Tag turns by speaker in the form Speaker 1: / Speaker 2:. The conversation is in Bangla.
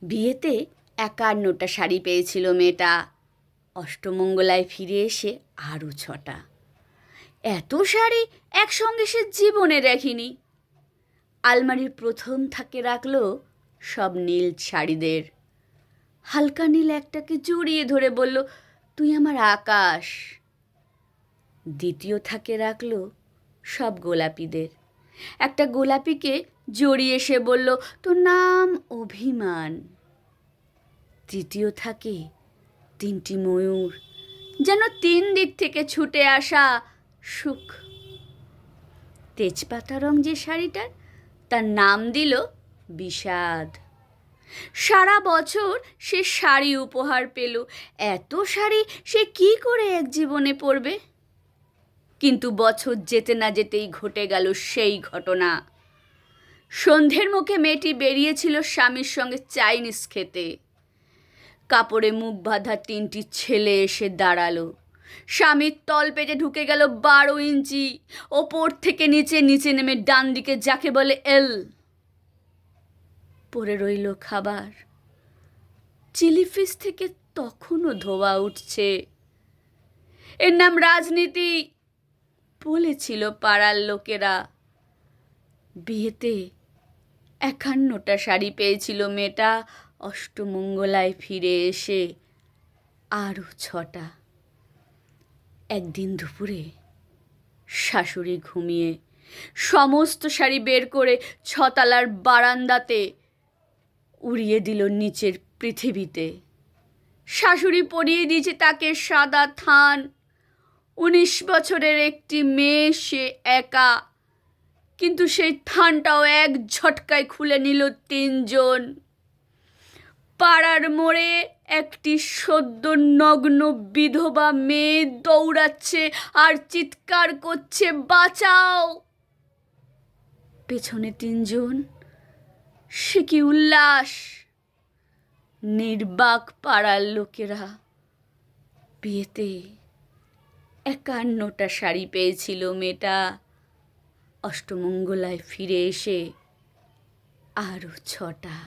Speaker 1: বিয়েতে ৫১টা শাড়ি পেয়েছিল মেয়েটা। অষ্টমঙ্গলায় ফিরে এসে আরও ৬টা। এত শাড়ি একসঙ্গে সে জীবনে দেখেনি। আলমারির প্রথম থাকে রাখল সব নীল শাড়িদের। হালকা নীল একটাকে জড়িয়ে ধরে বলল, তুই আমার আকাশ। দ্বিতীয় থাকে রাখল সব গোলাপিদের। একটা গোলাপিকে জড়িয়ে সে বলল, তোর নাম অভিমান। তৃতীয় থাকে ৩টি ময়ূর, যেন ৩ দিক থেকে ছুটে আসা সুখ। তেজপাতা রং যে শাড়িটার, তার নাম দিল বিষাদ। সারা বছর সে শাড়ি উপহার পেল। এত শাড়ি সে কি করে এক জীবনে পরবে? কিন্তু বছর যেতে না যেতেই ঘটে গেল সেই ঘটনা। সন্ধ্যের মুখে মেয়েটি বেরিয়েছিল স্বামীর সঙ্গে চাইনিজ খেতে। কাপড়ে মুখ বাঁধা ৩টি ছেলে এসে দাঁড়ালো। স্বামীর তল পেটে ঢুকে গেল ১২ ইঞ্চি। ওপর থেকে নিচে, নিচে নেমে ডান দিকে যাকে বলে এল। পড়ে রইল খাবার। চিলি ফিশ থেকে তখনও ধোয়া উঠছে। এর নাম রাজনীতি, বলেছিল পাড়ার লোকেরা। বিয়েতে ৫১টা শাড়ি পেয়েছিল মেয়েটা। অষ্টমঙ্গলায় ফিরে এসে আরও ৬টা। একদিন দুপুরে শাশুড়ি ঘুমিয়ে সমস্ত শাড়ি বের করে ৬তলার বারান্দাতে উড়িয়ে দিল নিচের পৃথিবীতে। শাশুড়ি পরিয়ে দিয়েছে তাকে সাদা থান। ১৯ বছরের একটি মেয়ে, সে একা। কিন্তু সেই থানটাও এক ঝটকায় খুলে নিল ৩ জন। পাড়ার মোড়ে একটি সদ্য নগ্ন বিধবা মেয়ে দৌড়াচ্ছে আর চিৎকার করছে, বাঁচাও। পেছনে ৩ জন। সে কি উল্লাস! নির্বাক পাড়ার লোকেরা। বিয়েতে ৫১টা শাড়ি পেয়েছিল মেয়েটা। অষ্টমঙ্গলায় ফিরে এসে আরও ৬টা।